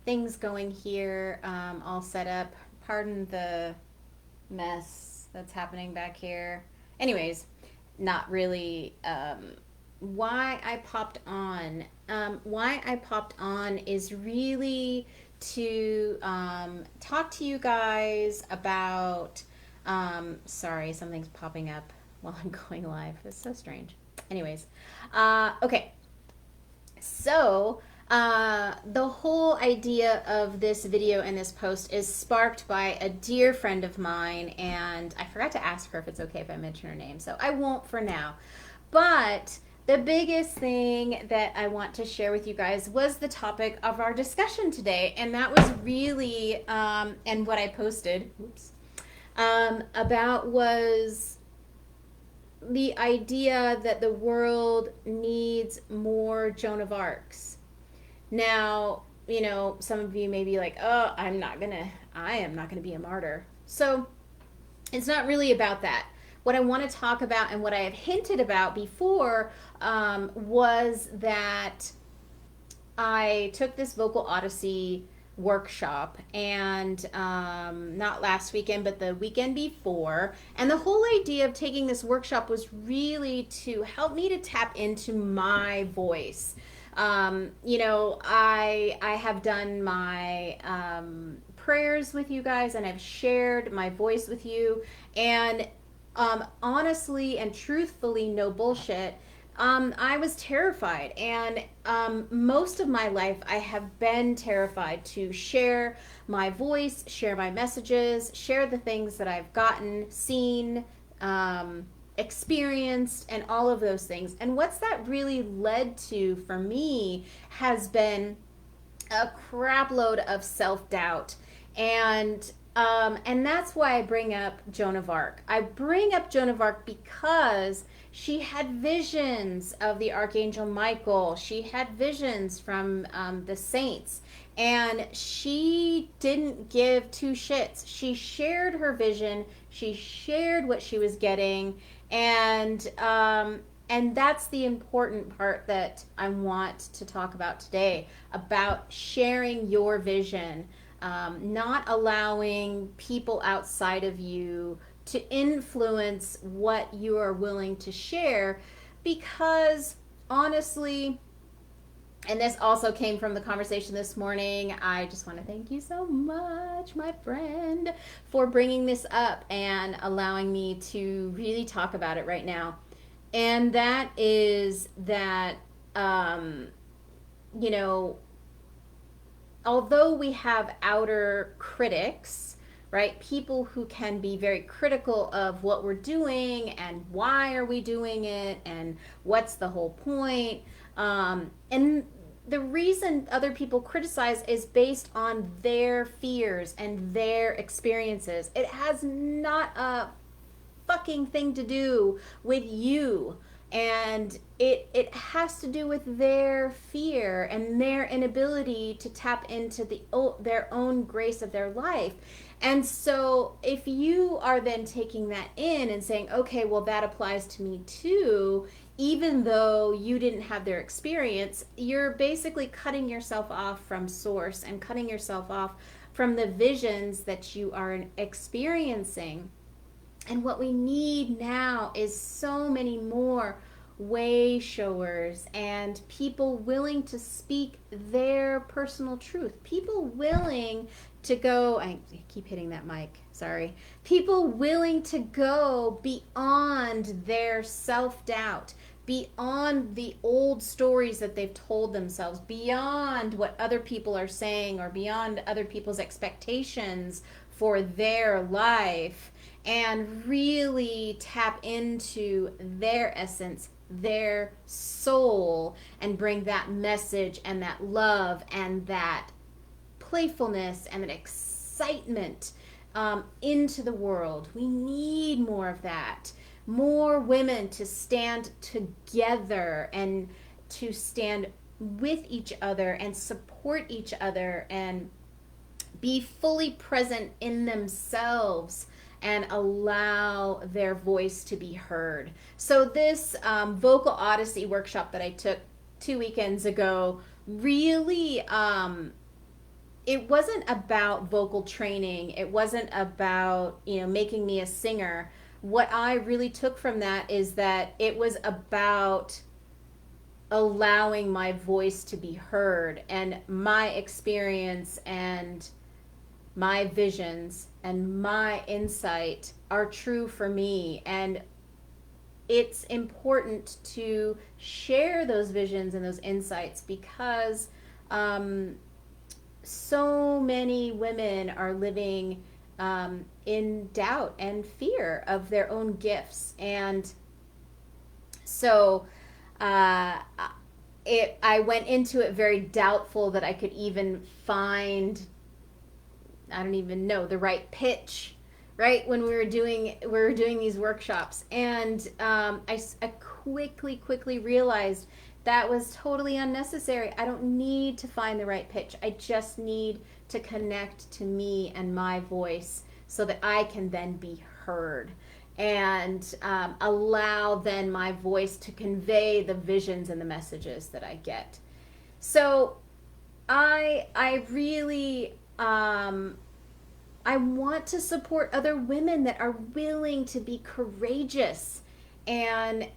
things going here, all set up. Pardon the mess that's happening back here. Anyways, not really. Why I popped on. Why I popped on is really to talk to you guys about. Sorry, something's popping up while I'm going live. It's so strange. Anyways, okay. So, the whole idea of this video and this post is sparked by a dear friend of mine, and I forgot to ask her if it's okay if I mention her name, so I won't for now. But the biggest thing that I want to share with you guys was the topic of our discussion today, and that was really, and what I posted, about was the idea that the world needs more Joan of Arcs. Now, some of you may be like, "Oh, I am not going to be a martyr." So, it's not really about that. What I want to talk about and what I have hinted about before was that I took this vocal odyssey workshop, and not last weekend but the weekend before, and the whole idea of taking this workshop was really to help me to tap into my voice. I have done my prayers with you guys, and I've shared my voice with you, and honestly and truthfully, no bullshit, I was terrified, and most of my life I have been terrified to share my voice, share my messages, share the things that I've gotten, seen, experienced, and all of those things. And what's that really led to for me has been a crap load of self-doubt, and that's why I bring up Joan of Arc. I bring up Joan of Arc because she had visions of the Archangel Michael. She had visions from the saints. And she didn't give two shits. She shared her vision. She shared what she was getting. And that's the important part that I want to talk about today, about sharing your vision, not allowing people outside of you to influence what you are willing to share, because honestly, and this also came from the conversation this morning, I just want to thank you so much, my friend, for bringing this up and allowing me to really talk about it right now. And that is that, you know, although we have outer critics, right? People who can be very critical of what we're doing and why are we doing it and what's the whole point. And the reason other people criticize is based on their fears and their experiences. It has not a fucking thing to do with you, and it has to do with their fear and their inability to tap into their own grace of their life. And so if you are then taking that in and saying, okay, well, that applies to me too, even though you didn't have their experience, you're basically cutting yourself off from source and cutting yourself off from the visions that you are experiencing. And what we need now is so many more way showers and people willing to speak their personal truth. People willing to go, I keep hitting that mic, sorry. People willing to go beyond their self-doubt, beyond the old stories that they've told themselves, beyond what other people are saying or beyond other people's expectations for their life, and really tap into their essence, their soul, and bring that message and that love and that playfulness and that excitement into the world. We need more of that. More women to stand together and to stand with each other and support each other and be fully present in themselves and allow their voice to be heard. So this vocal odyssey workshop that I took 2 weekends ago really it wasn't about vocal training. It wasn't about, making me a singer. What I really took from that is that it was about allowing my voice to be heard, and my experience and my visions and my insight are true for me. And it's important to share those visions and those insights because um, so many women are living in doubt and fear of their own gifts. And so uh, I went into it very doubtful that I could even find, I don't even know, the right pitch, right, when we were doing these workshops. And I quickly realized that was totally unnecessary. I don't need to find the right pitch. I just need to connect to me and my voice so that I can then be heard, and allow then my voice to convey the visions and the messages that I get. So I really I want to support other women that are willing to be courageous and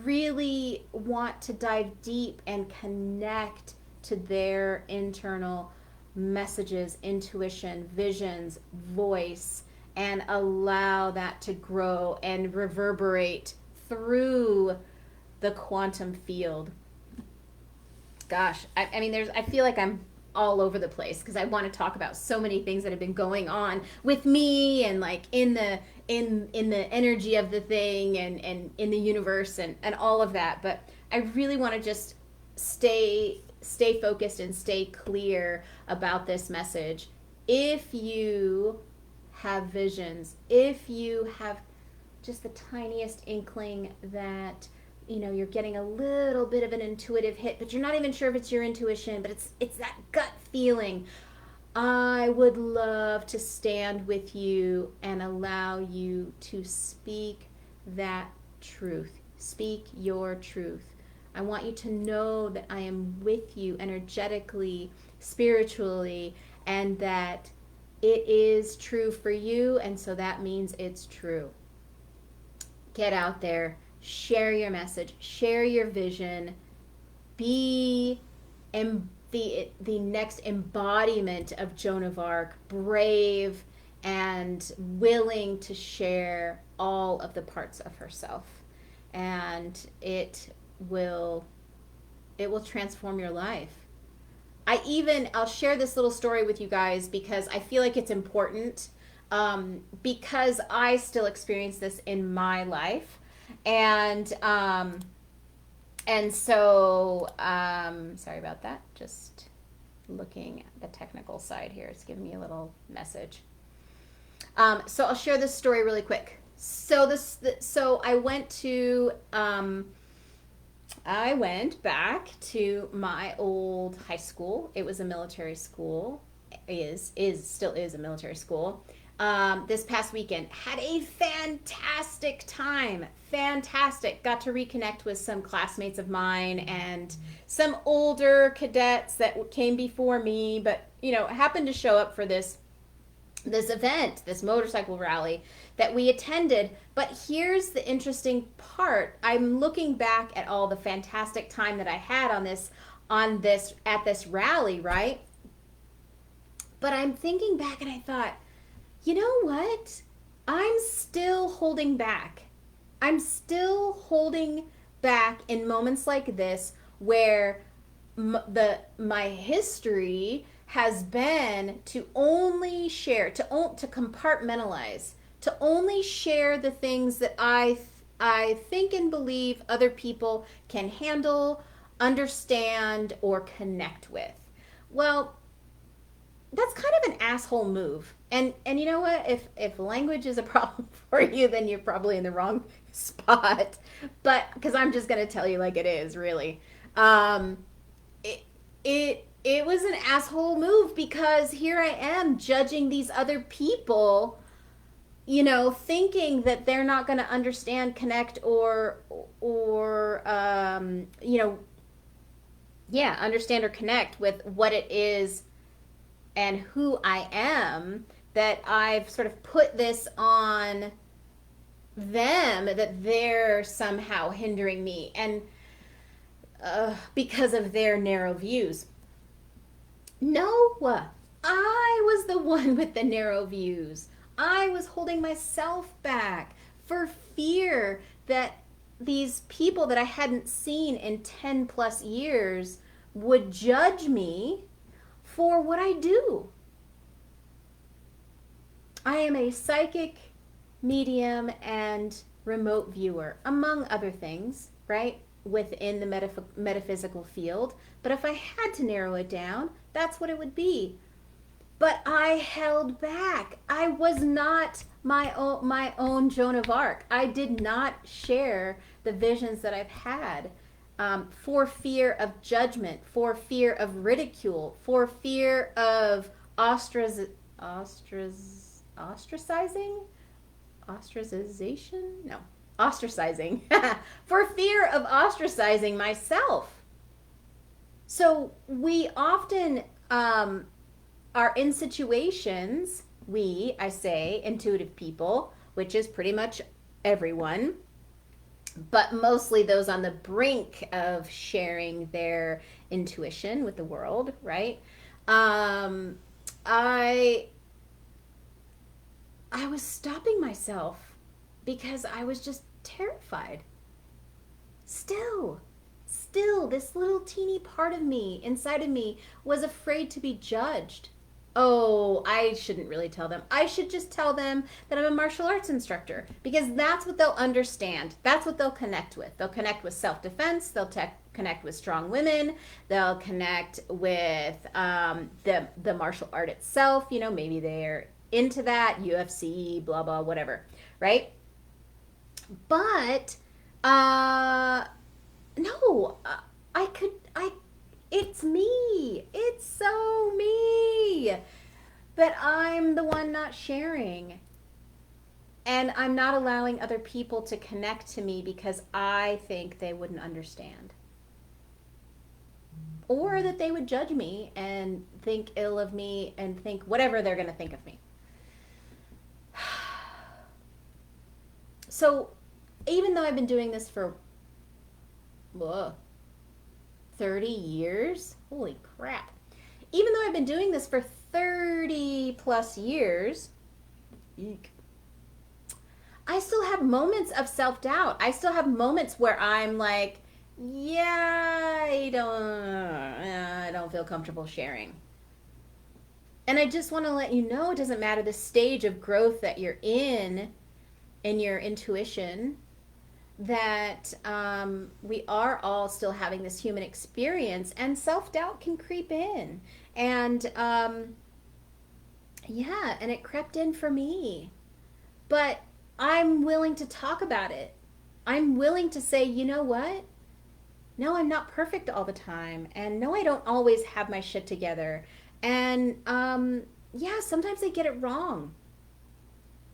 really want to dive deep and connect to their internal messages, intuition, visions, voice, and allow that to grow and reverberate through the quantum field. Gosh, I mean, I feel like I'm all over the place because I want to talk about so many things that have been going on with me, and like in the energy of the thing, and in the universe, and all of that. But I really want to just stay focused and stay clear about this message. If you have visions, if you have just the tiniest inkling that you're getting a little bit of an intuitive hit, but you're not even sure if it's your intuition, but it's that gut feeling, I would love to stand with you and allow you to speak that truth. Speak your truth. I want you to know that I am with you energetically, spiritually, and that it is true for you, and so that means it's true. Get out there, share your message, share your vision, be the next embodiment of Joan of Arc, brave and willing to share all of the parts of herself. And will it will transform your life. I'll share this little story with you guys because I feel like it's important, because I still experience this in my life. And so, sorry about that. Just looking at the technical side here. It's giving me a little message. So I'll share this story really quick. So I went back to my old high school. It was a military school. Still is a military school. This past weekend, had a fantastic time. Fantastic. Got to reconnect with some classmates of mine and some older cadets that came before me, but happened to show up for this event, this motorcycle rally that we attended. But here's the interesting part. I'm looking back at all the fantastic time that I had at this rally, right? But I'm thinking back and I thought, you know what? I'm still holding back. I'm still holding back in moments like this where my history has been to only share, to compartmentalize, to only share the things that I think and believe other people can handle, understand, or connect with. Well, that's kind of an asshole move. And you know what? If language is a problem for you, then you're probably in the wrong spot. But because I'm just gonna tell you like it is, really. It it was an asshole move because here I am judging these other people, thinking that they're not going to understand, connect, or yeah, understand or connect with what it is and who I am, that I've sort of put this on them, that they're somehow hindering me, and because of their narrow views. No, I was the one with the narrow views. I was holding myself back for fear that these people that I hadn't seen in 10 plus years would judge me for what I do. I am a psychic, medium, and remote viewer, among other things, right? Within the metaphysical field. But if I had to narrow it down, that's what it would be. But I held back. I was not my own Joan of Arc. I did not share the visions that I've had, for fear of judgment, for fear of ridicule, for fear of ostracizing? Ostracization? No. Ostracizing. For fear of ostracizing myself. So we often are in situations, I say, intuitive people, which is pretty much everyone, but mostly those on the brink of sharing their intuition with the world, right? I was stopping myself because I was just terrified. Still, this little teeny part of me, inside of me, was afraid to be judged. Oh, I shouldn't really tell them. I should just tell them that I'm a martial arts instructor, because that's what they'll understand. That's what they'll connect with. They'll connect with self-defense. They'll connect with strong women. They'll connect with the martial art itself. You know, maybe they're into that, UFC, blah, blah, whatever, right? But, no, it's me. It's so me. But I'm the one not sharing. And I'm not allowing other people to connect to me because I think they wouldn't understand. Or that they would judge me and think ill of me and think whatever they're going to think of me. So, even though I've been doing this for 30 years, holy crap. Even though I've been doing this for 30 plus years, eek, I still have moments of self-doubt. I still have moments where I'm like, yeah, I don't feel comfortable sharing. And I just want to let you know, it doesn't matter the stage of growth that you're in your intuition, that we are all still having this human experience, and self-doubt can creep in. And yeah, and it crept in for me. But I'm willing to talk about it. I'm willing to say, you know what? No, I'm not perfect all the time. And no, I don't always have my shit together. And yeah, sometimes I get it wrong.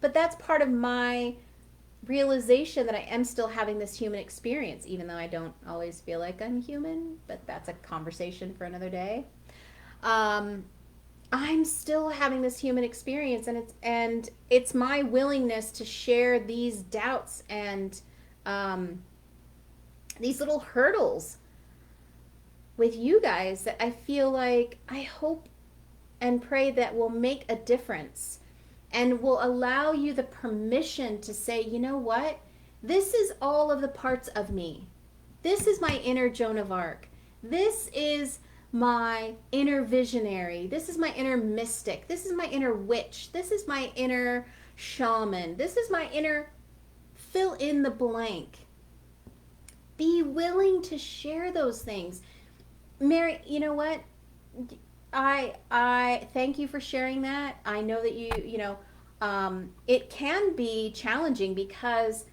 But that's part of my realization, that I am still having this human experience, even though I don't always feel like I'm human. But that's a conversation for another day. I'm still having this human experience, and it's my willingness to share these doubts and these little hurdles with you guys that I feel like, I hope and pray that will make a difference and will allow you the permission to say, you know what? This is all of the parts of me. This is my inner Joan of Arc. This is my inner visionary. This is my inner mystic. This is my inner witch. This is my inner shaman. This is my inner fill in the blank. Be willing to share those things. Mary, you know what? I thank you for sharing that. I know that you know, it can be challenging because,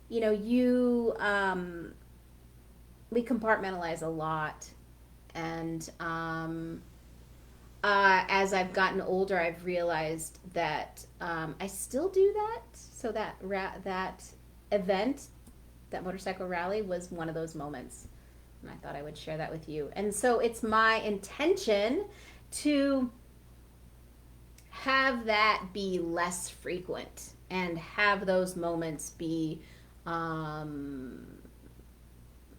you know, we compartmentalize a lot. And as I've gotten older, I've realized that I still do that. So that event, that motorcycle rally, was one of those moments. And I thought I would share that with you. And so it's my intention to have that be less frequent and have those moments be, um,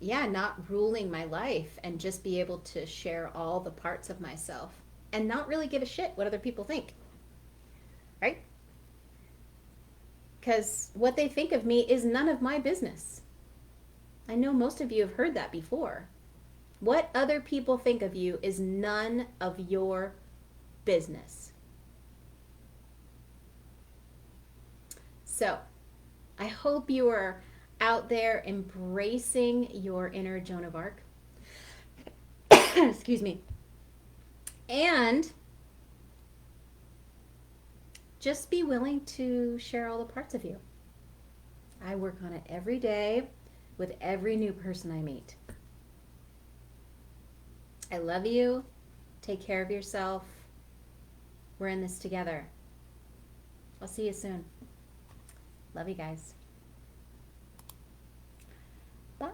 yeah, not ruling my life, and just be able to share all the parts of myself and not really give a shit what other people think, right? Because what they think of me is none of my business. I know most of you have heard that before. What other people think of you is none of your business. So, I hope you are out there embracing your inner Joan of Arc. Excuse me. And just be willing to share all the parts of you. I work on it every day with every new person I meet. I love you. Take care of yourself. We're in this together. I'll see you soon. Love you guys. Bye.